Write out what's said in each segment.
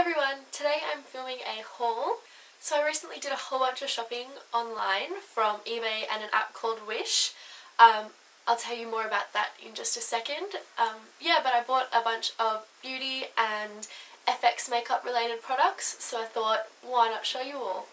everyone, today I'm filming a haul. So I recently did a whole bunch of shopping online from eBay and an app called Wish. I'll tell you more about that in just a second. But I bought a bunch of beauty and FX makeup related products, so I thought, why not show you all?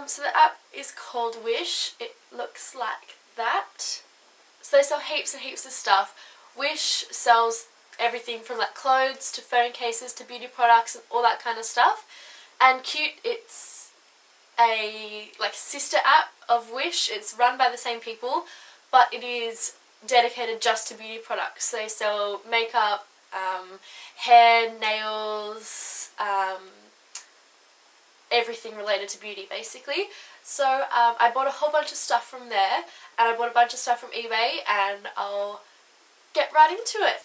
So the app is called Wish. It looks like that. So they sell heaps and heaps of stuff. Wish sells everything from like clothes to phone cases to beauty products and all that kind of stuff. And Cute, it's a sister app of Wish. It's run by the same people, but it is dedicated just to beauty products. So they sell makeup, hair, nails, everything related to beauty basically. So I bought a whole bunch of stuff from there, and I bought a bunch of stuff from eBay, and I'll get right into it.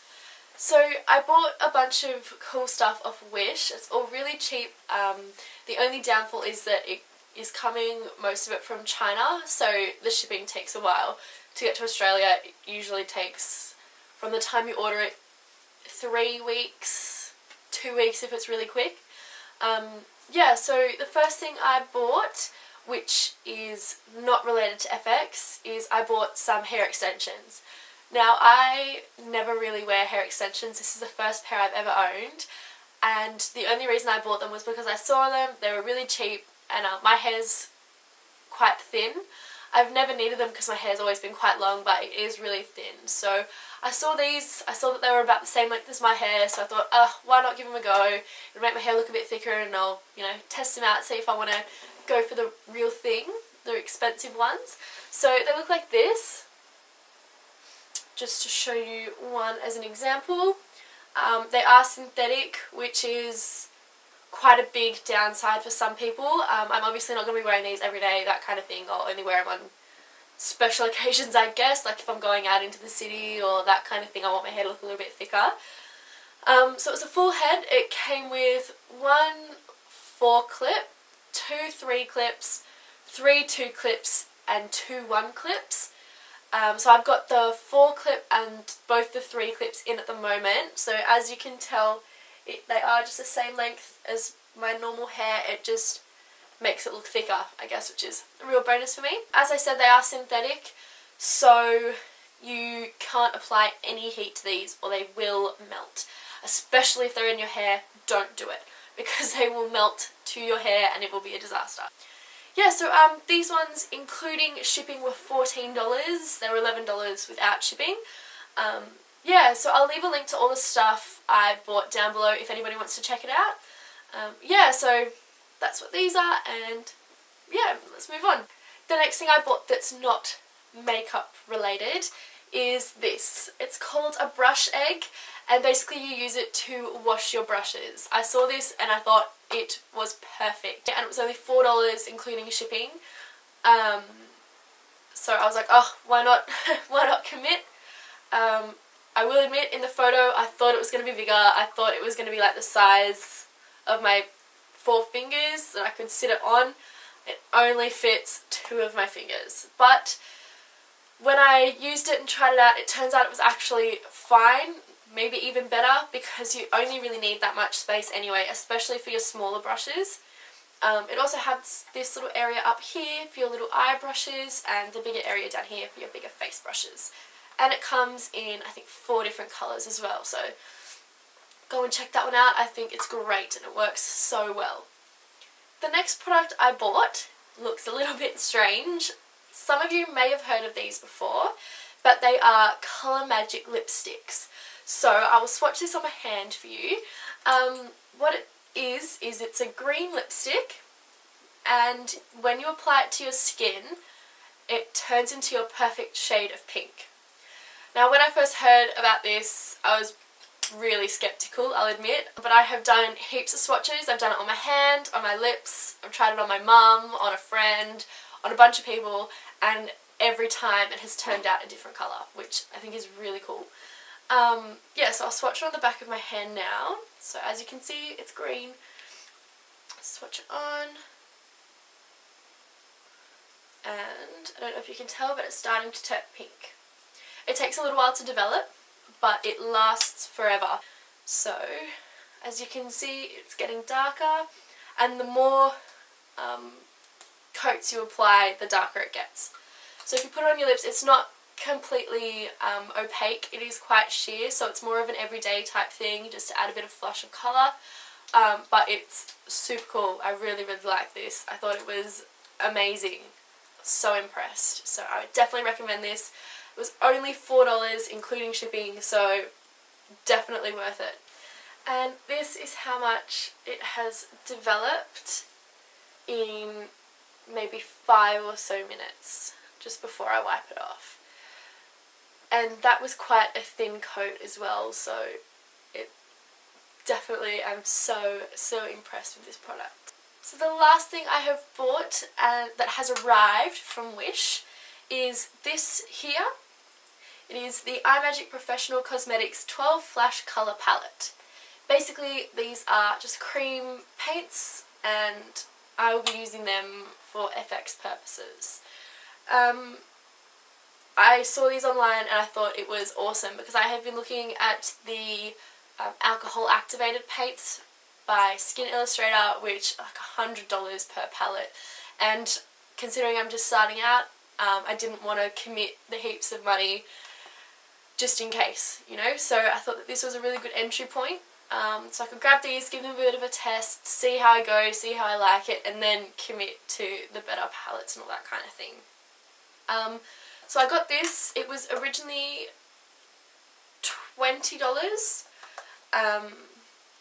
So I bought a bunch of cool stuff off Wish. It's all really cheap. The only downfall is that it is coming, most of it, from China, so the shipping takes a while. To get to Australia, it usually takes, from the time you order it, 3 weeks, 2 weeks if it's really quick. So the first thing I bought, which is not related to FX, is I bought some hair extensions. Now, I never really wear hair extensions. This is the first pair I've ever owned, and the only reason I bought them was because I saw them, they were really cheap, and my hair's quite thin. I've never needed them because my hair's always been quite long, but it is really thin. So I saw these, I saw that they were about the same length as my hair, so I thought, why not give them a go? It'll make my hair look a bit thicker, and I'll, test them out, see if I want to go for the real thing, the expensive ones. So they look like this. Just to show you one as an example. They are synthetic, which is quite a big downside for some people. I'm obviously not going to be wearing these every day, that kind of thing. I'll only wear them on special occasions, I guess, like if I'm going out into the city or that kind of thing. I want my hair to look a little bit thicker. So it was a full head. It came with 1 4 clip, 2 3 clips, 3 2 clips, and 2 1 clips. So I've got the 4 clip and both the 3 clips in at the moment. So as you can tell, they are just the same length as my normal hair. It just makes it look thicker, I guess, which is a real bonus for me. As I said, they are synthetic, so you can't apply any heat to these or they will melt. Especially if they're in your hair, don't do it, because they will melt to your hair and it will be a disaster. So these ones, including shipping, were $14. They were $11 without shipping. So I'll leave a link to all the stuff I bought down below if anybody wants to check it out. So that's what these are, and let's move on. The next thing I bought that's not makeup related is this. It's called a brush egg, and basically you use it to wash your brushes. I saw this and I thought it was perfect, and it was only $4 including shipping. So I was like, why not why not commit? I will admit, in the photo I thought it was going to be bigger. I thought it was going to be like the size of my 4 fingers that I could sit it on. It only fits 2 of my fingers, but when I used it and tried it out, it turns out it was actually fine, maybe even better, because you only really need that much space anyway, especially for your smaller brushes. It also has this little area up here for your little eye brushes, and the bigger area down here for your bigger face brushes. And it comes in, I think, 4 different colours as well, so go and check that one out. I think it's great and it works so well. The next product I bought looks a little bit strange. Some of you may have heard of these before, but they are Colour Magic lipsticks. So I will swatch this on my hand for you. What it is it's a green lipstick, and when you apply it to your skin, it turns into your perfect shade of pink. Now, when I first heard about this, I was really skeptical, I'll admit, but I have done heaps of swatches. I've done it on my hand, on my lips, I've tried it on my mum, on a friend, on a bunch of people, and every time it has turned out a different colour, which I think is really cool. So I'll swatch it on the back of my hand now. So as you can see, it's green. Swatch it on. And I don't know if you can tell, but it's starting to turn pink. It takes a little while to develop, but it lasts forever. So As you can see, it's getting darker, and the more coats you apply, the darker it gets. So if you put it on your lips, it's not completely opaque, it is quite sheer, so it's more of an everyday type thing, just to add a bit of flush of colour. But it's super cool. I really like this. I thought it was amazing. So impressed. So I would definitely recommend this. It was only $4 including shipping, so definitely worth it. And this is how much it has developed in maybe 5 or so minutes just before I wipe it off. And that was quite a thin coat as well, so it definitely, I'm so impressed with this product. So the last thing I have bought that has arrived from Wish is this here. It is the iMagic Professional Cosmetics 12 Flash Colour Palette. Basically, these are just cream paints, and I will be using them for FX purposes. I saw these online and I thought it was awesome because I have been looking at the alcohol activated paints by Skin Illustrator, which are like $100 per palette, and considering I'm just starting out, I didn't want to commit the heaps of money just in case, you know, so I thought that this was a really good entry point. So I could grab these, give them a bit of a test, see how I go, see how I like it, and then commit to the better palettes and all that kind of thing. So I got this. It was originally $20,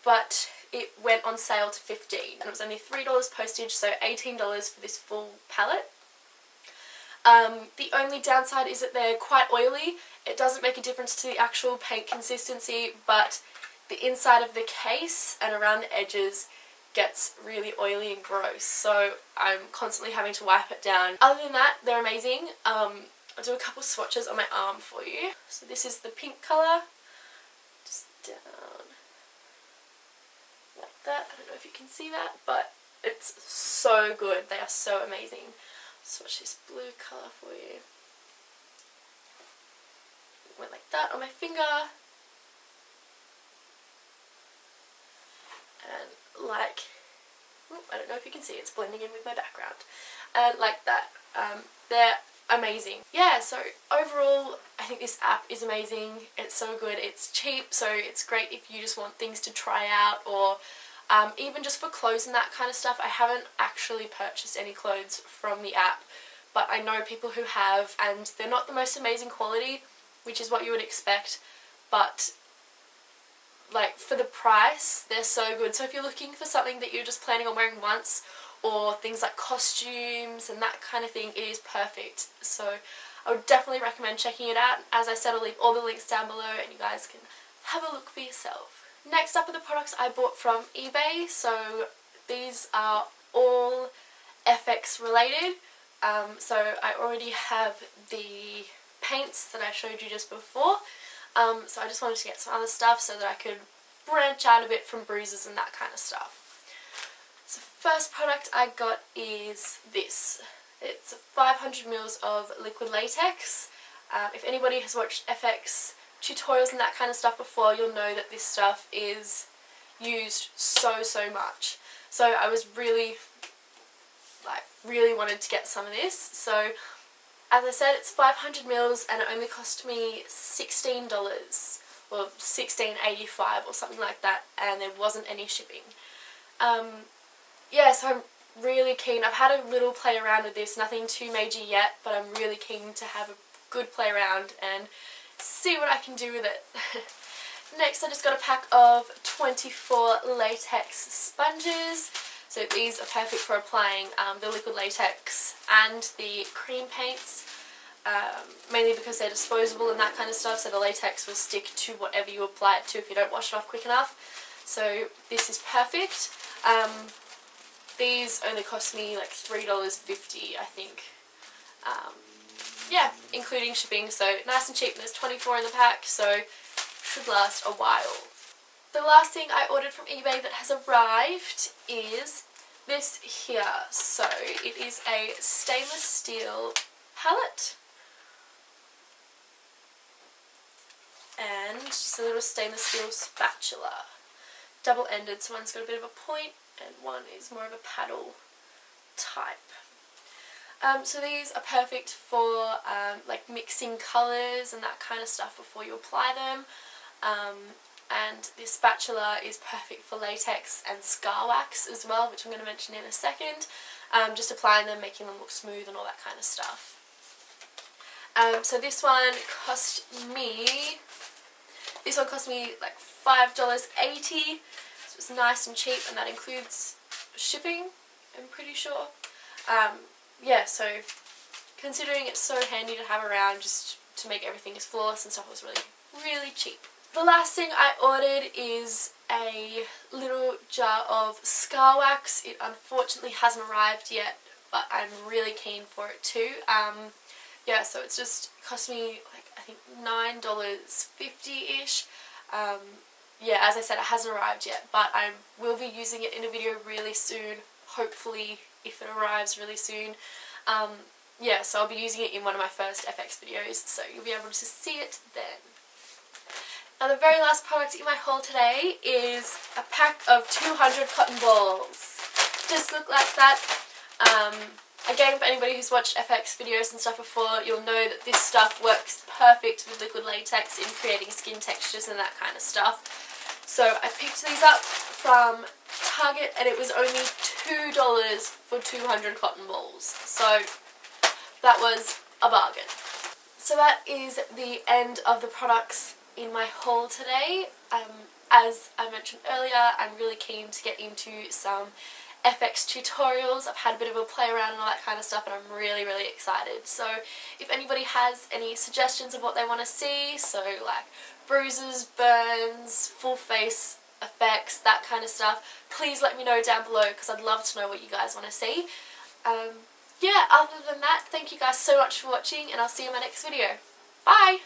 but it went on sale to $15, and it was only $3 postage, so $18 for this full palette. The only downside is that they're quite oily. It doesn't make a difference to the actual paint consistency, but the inside of the case and around the edges gets really oily and gross, so I'm constantly having to wipe it down. Other than that, they're amazing. I'll do a couple swatches on my arm for you. So this is the pink colour, just down like that. I don't know if you can see that, but it's so good. They are so amazing. Swatch this blue colour for you. Went like that on my finger. And like, I don't know if you can see, it's blending in with my background. And like that. They're amazing. Yeah, so overall, I think this app is amazing. It's so good. It's cheap, so it's great if you just want things to try out, or even just for clothes and that kind of stuff. I haven't actually purchased any clothes from the app, but I know people who have, and they're not the most amazing quality, which is what you would expect, but like for the price, they're so good. So if you're looking for something that you're just planning on wearing once, or things like costumes and that kind of thing, it is perfect. So I would definitely recommend checking it out. As I said, I'll leave all the links down below and you guys can have a look for yourself. Next up are the products I bought from eBay. So these are all FX related. So I already have the paints that I showed you just before. So I just wanted to get some other stuff so that I could branch out a bit from bruises and that kind of stuff. So first product I got is this. It's 500ml of liquid latex. If anybody has watched FX tutorials and that kind of stuff before, you'll know that this stuff is used so much. So I was really wanted to get some of this. So as I said, it's 500ml and it only cost me $16 or $16.85 or something like that, and there wasn't any shipping. Yeah, so I'm really keen. I've had a little play around with this, nothing too major yet, but I'm really keen to have a good play around and see what I can do with it. Next, I just got a pack of 24 latex sponges. So these are perfect for applying the liquid latex and the cream paints, mainly because they're disposable and that kind of stuff, so the latex will stick to whatever you apply it to if you don't wash it off quick enough. So this is perfect. These only cost me like $3.50, I think. Yeah, including shipping, so nice and cheap. There's 24 in the pack, so should last a while. The last thing I ordered from eBay that has arrived is this here. So it is a stainless steel palette and just a little stainless steel spatula. double-ended, so one's got a bit of a point and one is more of a paddle type. So these are perfect for like mixing colours and that kind of stuff before you apply them. And this spatula is perfect for latex and scar wax as well, which I'm going to mention in a second. Just applying them, making them look smooth and all that kind of stuff. So this one cost me like $5.80, so it's nice and cheap, and that includes shipping, I'm pretty sure. Yeah, so considering it's so handy to have around just to make everything as flawless and stuff, it was really cheap. The last thing I ordered is a little jar of scar wax. It unfortunately hasn't arrived yet, but I'm really keen for it too. Yeah, so it's just cost me like I think $9.50-ish. Yeah, as I said, it hasn't arrived yet, but I will be using it in a video really soon, hopefully, if it arrives really soon. Yeah, so I'll be using it in one of my first FX videos, so you'll be able to see it then. Now the very last product in my haul today is a pack of 200 cotton balls. Just look like that. Again, for anybody who's watched FX videos and stuff before, you'll know that this stuff works perfect with liquid latex in creating skin textures and that kind of stuff. So I picked these up from Target and it was only $2 for 200 cotton balls. So that was a bargain. So that is the end of the products in my haul today. As I mentioned earlier, I'm really keen to get into some FX tutorials. I've had a bit of a play around and all that kind of stuff, and I'm really excited. So if anybody has any suggestions of what they want to see, so like bruises, burns, full face effects, that kind of stuff, please let me know down below because I'd love to know what you guys want to see. Yeah, other than that, thank you guys so much for watching and I'll see you in my next video. Bye!